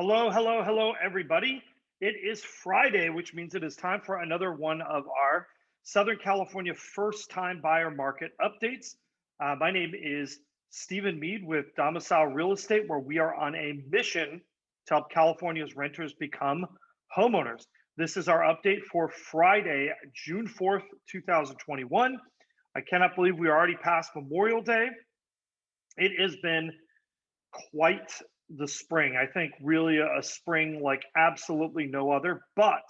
Hello, hello, hello, everybody. It is Friday, which means it is time for another one of our Southern California first time buyer market updates. My name is Stephen Mead with Domicile Real Estate, where we are on a mission to help California's renters become homeowners. This is our update for Friday, June 4th, 2021. I cannot believe we are already past Memorial Day. It has been quite the spring. I think really a spring like absolutely no other. But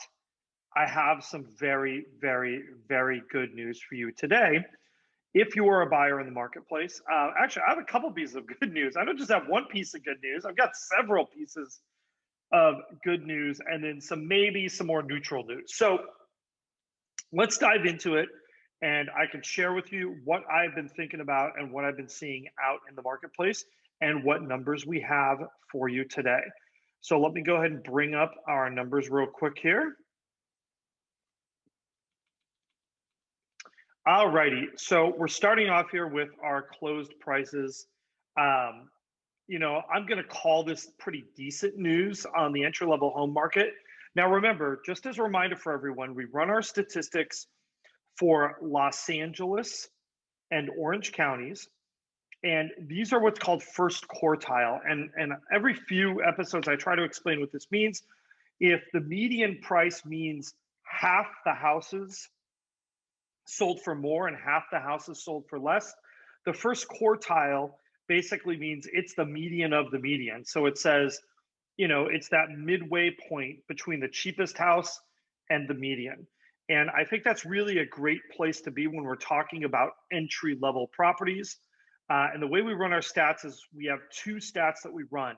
I have some very, very, very good news for you today. If you are a buyer in the marketplace, actually, I have a couple pieces of good news. I don't just have one piece of good news. I've got several pieces of good news and then maybe some more neutral news. So let's dive into it. And I can share with you what I've been thinking about and what I've been seeing out in the marketplace and what numbers we have for you today. So let me go ahead and bring up our numbers real quick here. All righty, so we're starting off here with our closed prices. I'm gonna call this pretty decent news on the entry-level home market. Now remember, just as a reminder for everyone, we run our statistics for Los Angeles and Orange counties. And these are what's called first quartile. And every few episodes, I try to explain what this means. If the median price means half the houses sold for more and half the houses sold for less, the first quartile basically means it's the median of the median. So it says, it's that midway point between the cheapest house and the median. And I think that's really a great place to be when we're talking about entry-level properties. And the way we run our stats is we have two stats that we run,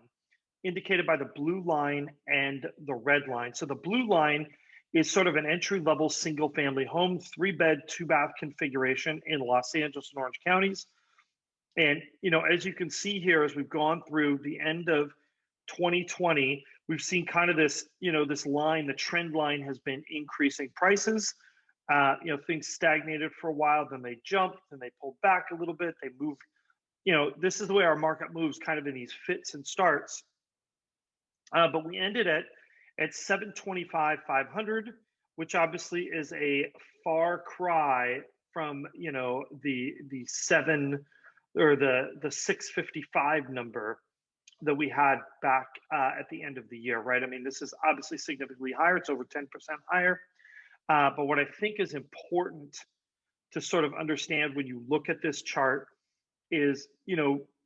indicated by the blue line and the red line. So the blue line is sort of an entry-level single-family home, 3-bed, 2-bath configuration in Los Angeles and Orange counties. And as you can see here, as we've gone through the end of 2020, we've seen kind of this, this line, the trend line has been increasing prices. Things stagnated for a while, then they jumped, then they pulled back a little bit, they moved. This is the way our market moves, kind of in these fits and starts. But we ended at 725, 500, which obviously is a far cry from the 655 number that we had back at the end of the year, right? I mean, this is obviously significantly higher. It's over 10% higher. But what I think is important to sort of understand when you look at this chart is,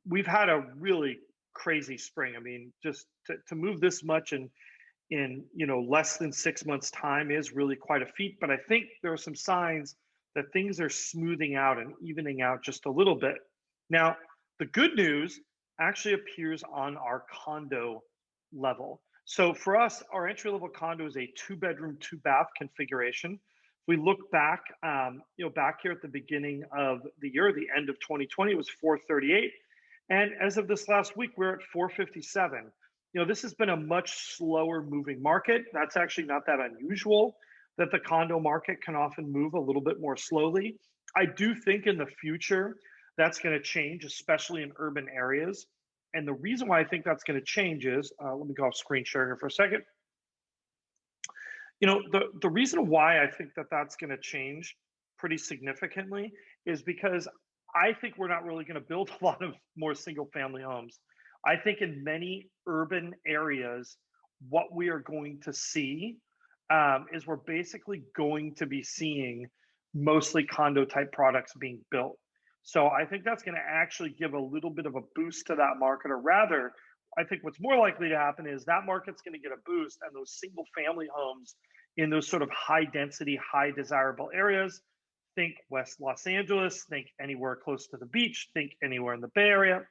we've had a really crazy spring. I mean, just to move this much in less than 6 months' time is really quite a feat. But I think there are some signs that things are smoothing out and evening out just a little bit. Now, the good news actually appears on our condo level. So for us, our entry-level condo is a 2-bedroom, 2-bath configuration. We look back, back here at the beginning of the year, the end of 2020, it was 438. And as of this last week, we're at 457. This has been a much slower moving market. That's actually not that unusual, that the condo market can often move a little bit more slowly. I do think in the future, that's going to change, especially in urban areas. And the reason why I think that's going to change is, let me go off screen share here for a second. The reason why I think that that's going to change pretty significantly is because I think we're not really going to build a lot of more single family homes. I think in many urban areas, what we are going to see is we're basically going to be seeing mostly condo type products being built. So I think that's going to actually give a little bit of a boost to that market, or rather, I think what's more likely to happen is that market's going to get a boost, and those single family homes in those sort of high density, high desirable areas, think West Los Angeles, think anywhere close to the beach, think anywhere in the Bay Area,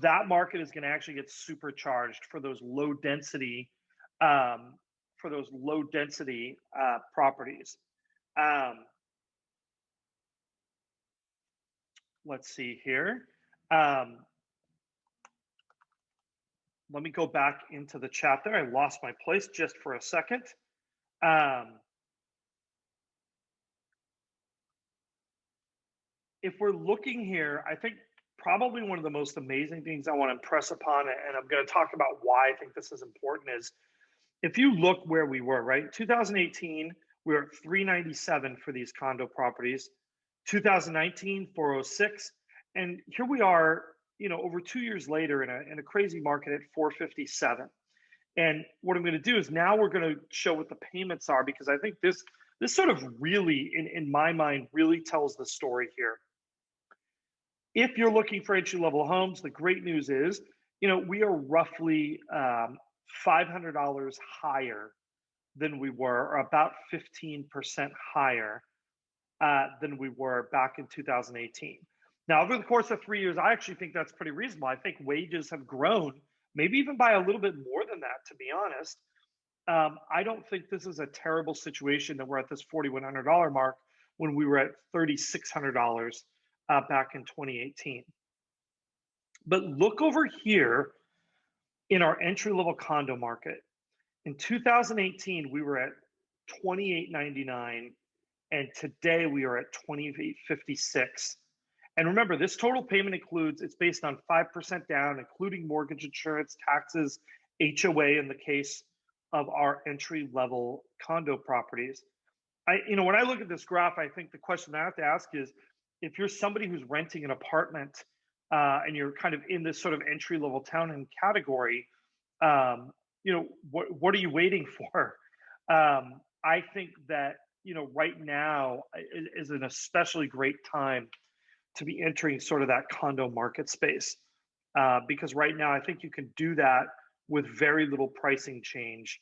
that market is going to actually get supercharged for those low density, properties. Let's see here. Let me go back into the chat there. I lost my place just for a second. If we're looking here, I think probably one of the most amazing things I want to impress upon, and I'm going to talk about why I think this is important, is if you look where we were, right? 2018, we were at 397 for these condo properties. 2019, 406. And here we are, over 2 years later in a crazy market at 457. And what I'm going to do is now we're going to show what the payments are, because I think this sort of really, in my mind, really tells the story here. If you're looking for entry level homes, the great news is, we are roughly $500 higher than we were, or about 15% higher than we were back in 2018. Now, over the course of 3 years, I actually think that's pretty reasonable. I think wages have grown, maybe even by a little bit more than that, to be honest. I don't think this is a terrible situation that we're at this $4,100 mark when we were at $3,600 back in 2018. But look over here in our entry-level condo market. In 2018, we were at $2,899, and today we are at $2,856. And remember, this total payment includes, it's based on 5% down, including mortgage insurance, taxes, HOA in the case of our entry-level condo properties. When I look at this graph, I think the question I have to ask is, if you're somebody who's renting an apartment and you're kind of in this sort of entry-level town and category, what are you waiting for? I think that, right now is an especially great time to be entering sort of that condo market space. Because right now, I think you can do that with very little pricing change,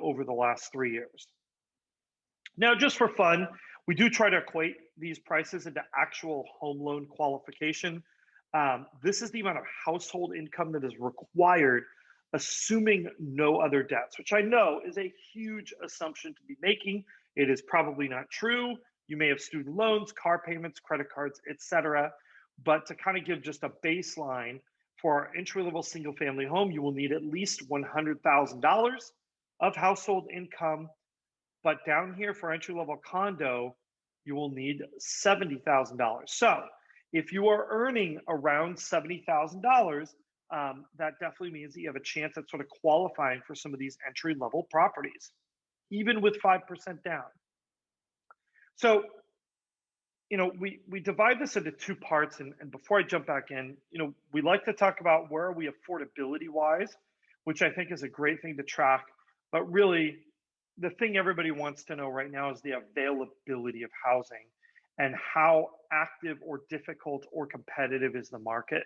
over the last 3 years. Now, just for fun, we do try to equate these prices into actual home loan qualification. This is the amount of household income that is required, assuming no other debts, which I know is a huge assumption to be making. It is probably not true. You may have student loans, car payments, credit cards, etc. But to kind of give just a baseline for our entry-level single-family home, you will need at least $100,000 of household income. But down here for entry-level condo, you will need $70,000. So if you are earning around $70,000, that definitely means that you have a chance at sort of qualifying for some of these entry-level properties, even with 5% down. So, we divide this into two parts. And before I jump back in, we like to talk about where are we affordability-wise, which I think is a great thing to track. But really, the thing everybody wants to know right now is the availability of housing and how active or difficult or competitive is the market.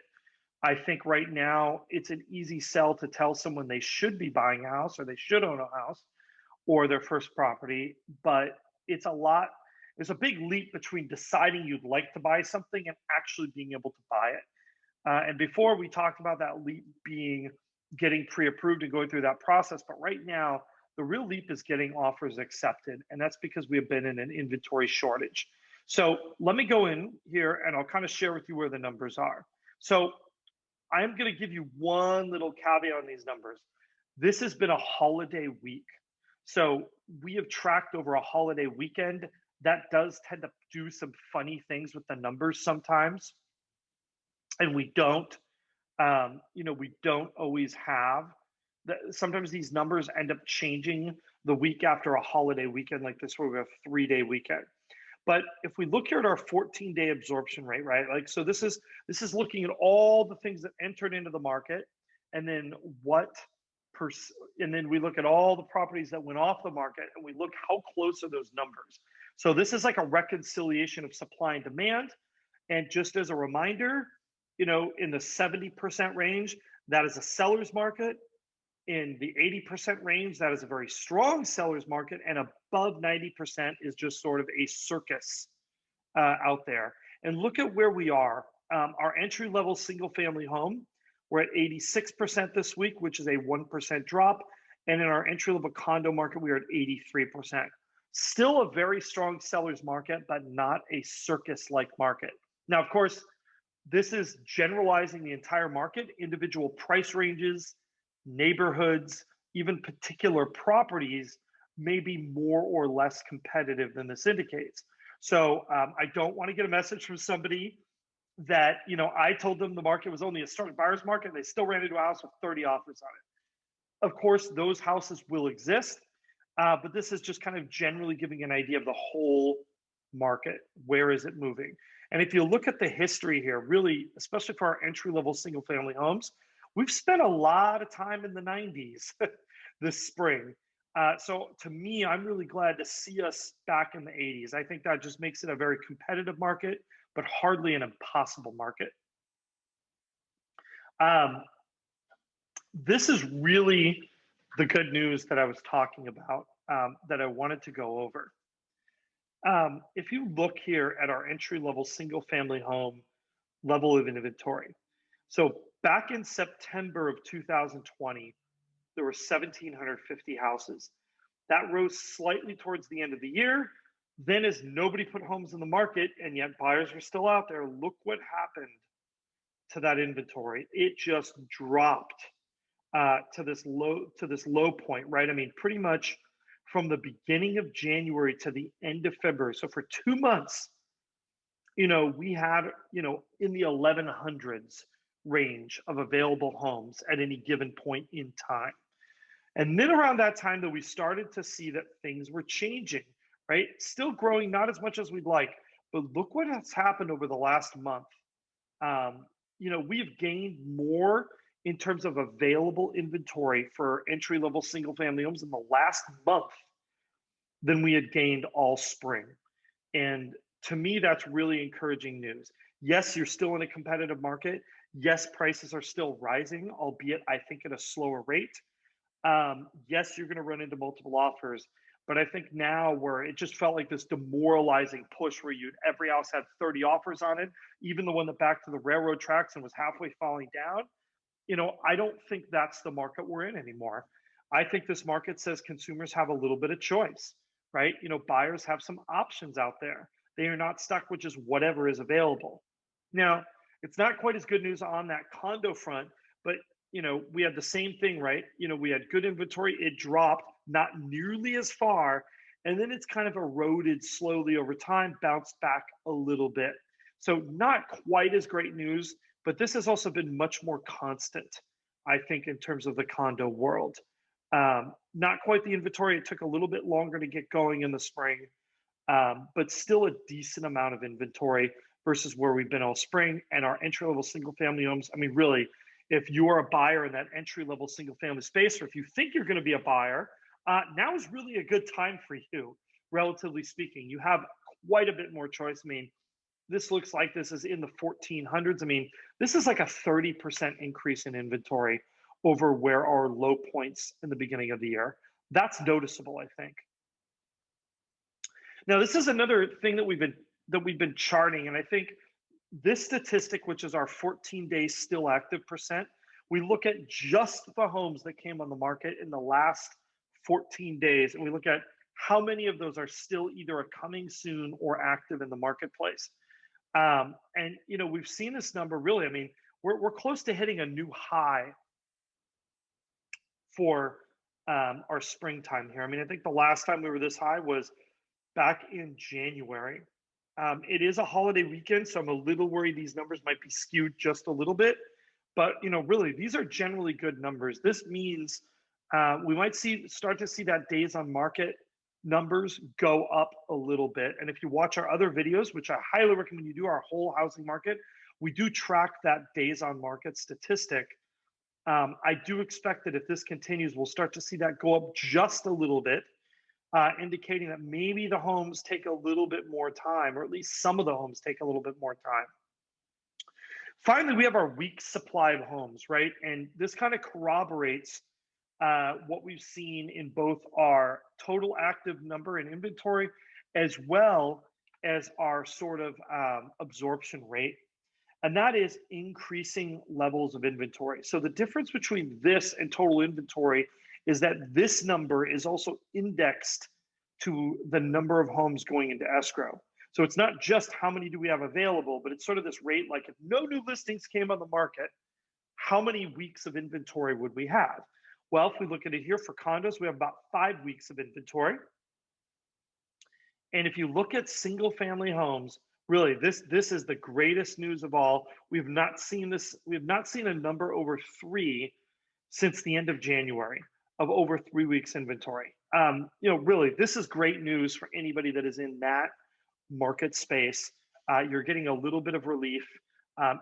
I think right now it's an easy sell to tell someone they should be buying a house or they should own a house or their first property, but it's a big leap between deciding you'd like to buy something and actually being able to buy it. And before we talked about that leap being getting pre-approved and going through that process, but right now the real leap is getting offers accepted, and that's because we have been in an inventory shortage. So let me go in here and I'll kind of share with you where the numbers are. So I'm going to give you one little caveat on these numbers. This has been a holiday week. So we have tracked over a holiday weekend. That does tend to do some funny things with the numbers sometimes. And we don't always have sometimes these numbers end up changing the week after a holiday weekend like this, where we have a 3-day weekend. But if we look here at our 14-day absorption rate, right? Like, so this is looking at all the things that entered into the market, and then and then we look at all the properties that went off the market, and we look how close are those numbers. So this is like a reconciliation of supply and demand. And just as a reminder, in the 70% range, that is a seller's market. In the 80% range, that is a very strong seller's market, and above 90% is just sort of a circus out there. And look at where we are. Our entry-level single-family home, we're at 86% this week, which is a 1% drop. And in our entry-level condo market, we are at 83%. Still a very strong seller's market, but not a circus-like market. Now, of course, this is generalizing the entire market. Individual price ranges, neighborhoods, even particular properties may be more or less competitive than this indicates. So I don't want to get a message from somebody that, I told them the market was only a starting buyer's market. And they still ran into a house with 30 offers on it. Of course, those houses will exist, but this is just kind of generally giving an idea of the whole market. Where is it moving? And if you look at the history here, really, especially for our entry level single family homes, we've spent a lot of time in the 90s this spring. So to me, I'm really glad to see us back in the 80s. I think that just makes it a very competitive market, but hardly an impossible market. This is really the good news that I was talking about, that I wanted to go over. If you look here at our entry level single family home level of inventory, so back in September of 2020, there were 1,750 houses. That rose slightly towards the end of the year. Then, as nobody put homes in the market and yet buyers are still out there, look what happened to that inventory. It just dropped to this low point, right? I mean, pretty much from the beginning of January to the end of February. So for 2 months, we had, in the 1100s range of available homes at any given point in time. And then around that time that we started to see that things were changing, right? Still growing, not as much as we'd like, but look what has happened over the last month. We've gained more in terms of available inventory for entry level single family homes in the last month than we had gained all spring. And to me, that's really encouraging news. Yes, you're still in a competitive market. Yes, prices are still rising, albeit I think at a slower rate. Yes, you're going to run into multiple offers, but I think now where it just felt like this demoralizing push where every house had 30 offers on it, even the one that backed to the railroad tracks and was halfway falling down. I don't think that's the market we're in anymore. I think this market says consumers have a little bit of choice, right? Buyers have some options out there. They are not stuck with just whatever is available. Now, it's not quite as good news on that condo front, but we had the same thing, right? We had good inventory. It dropped not nearly as far. And then it's kind of eroded slowly over time, bounced back a little bit. So not quite as great news, but this has also been much more constant, I think, in terms of the condo world. Not quite the inventory. It took a little bit longer to get going in the spring, but still a decent amount of inventory versus where we've been all spring. And our entry-level single-family homes, I mean, really, if you are a buyer in that entry-level single-family space, or if you think you're going to be a buyer, now is really a good time for you, relatively speaking. You have quite a bit more choice. I mean, this looks like this is in the 1400s. I mean, this is like a 30% increase in inventory over where our low points in the beginning of the year. That's noticeable, I think. Now, this is another thing that we've been charting, and I think this statistic, which is our 14-day still active percent, we look at just the homes that came on the market in the last 14 days, and we look at how many of those are still either a coming soon or active in the marketplace. And we've seen this number really. I mean, we're close to hitting a new high for our springtime here. I mean, I think the last time we were this high was back in January. It is a holiday weekend, so I'm a little worried these numbers might be skewed just a little bit. But really, these are generally good numbers. This means we might start to see that days on market numbers go up a little bit. And if you watch our other videos, which I highly recommend you do, our whole housing market, we do track that days on market statistic. I do expect that if this continues, we'll start to see that go up just a little bit, indicating that maybe the homes take a little bit more time, or at least some of the homes take a little bit more time. Finally, we have our week supply of homes, right? And this kind of corroborates what we've seen in both our total active number in inventory, as well as our sort of absorption rate. And that is increasing levels of inventory. So the difference between this and total inventory is that this number is also indexed to the number of homes going into escrow. So it's not just how many do we have available, but it's sort of this rate, like if no new listings came on the market, how many weeks of inventory would we have? Well, if we look at it here for condos, we have about 5 weeks of inventory. And if you look at single family homes, Really, this is the greatest news of all. We've not seen this. We have not seen a number over three since the end of January of over 3 weeks inventory. Really, this is great news for anybody that is in that market space. You're getting a little bit of relief.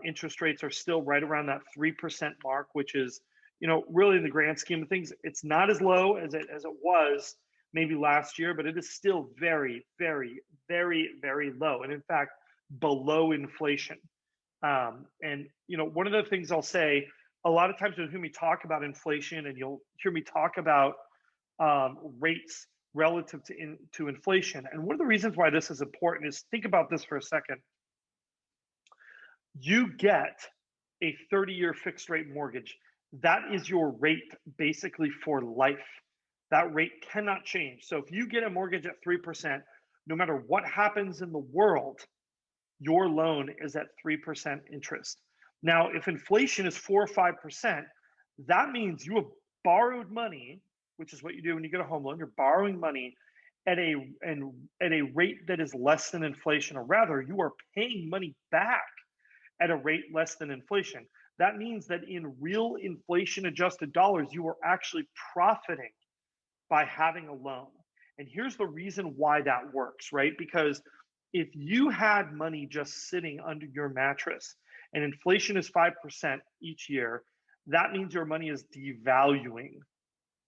Interest rates are still right around that 3% mark, which is, really in the grand scheme of things, it's not as low as it was maybe last year, but it is still very, very, very, very low. And in fact, below inflation. One of the things I'll say, a lot of times you'll hear me talk about inflation and you'll hear me talk about rates relative to inflation. And one of the reasons why this is important is, think about this for a second. You get a 30-year fixed rate mortgage. That is your rate basically for life. That rate cannot change. So if you get a mortgage at 3%, no matter what happens in the world, your loan is at 3% interest. Now, if inflation is 4 or 5%, that means you have borrowed money, which is what you do when you get a home loan. You're borrowing money at a rate that is less than inflation, or rather, you are paying money back at a rate less than inflation. That means that in real inflation adjusted dollars, you are actually profiting by having a loan. And here's the reason why that works, right? Because if you had money just sitting under your mattress and inflation is 5% each year, that means your money is devaluing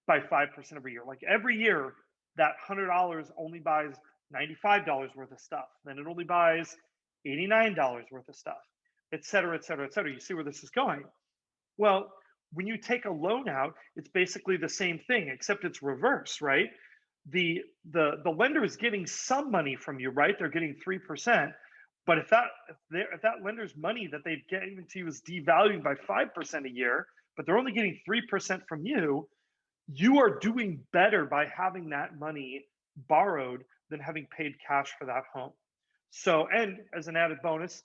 by 5% every year. Like every year, that $100 only buys $95 worth of stuff. Then it only buys $89 worth of stuff, et cetera, et cetera, et cetera. You see where this is going? Well, when you take a loan out, it's basically the same thing, except it's reverse, right? The lender is getting some money from you, right? They're getting 3%. But if that lender's money that they've given to you is devaluing by 5% a year, but they're only getting 3% from you, you are doing better by having that money borrowed than having paid cash for that home. So, and as an added bonus,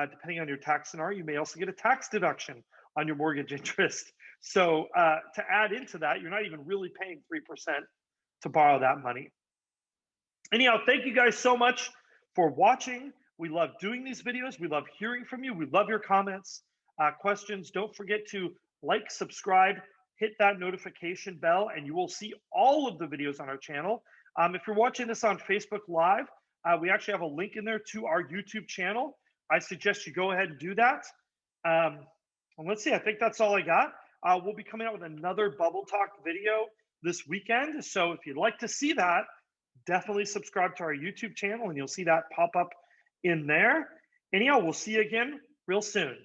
depending on your tax scenario, you may also get a tax deduction on your mortgage interest. So to add into that, you're not even really paying 3% to borrow that money. Anyhow, thank you guys so much for watching. We love doing these videos. We love hearing from you. We love your comments, questions. Don't forget to like, subscribe, hit that notification bell, and you will see all of the videos on our channel. If you're watching this on Facebook Live, we actually have a link in there to our YouTube channel. I suggest you go ahead and do that. And let's see, I think that's all I got. We'll be coming out with another Bubble Talk video this weekend. So if you'd like to see that, definitely subscribe to our YouTube channel and you'll see that pop up in there. Anyhow, we'll see you again real soon.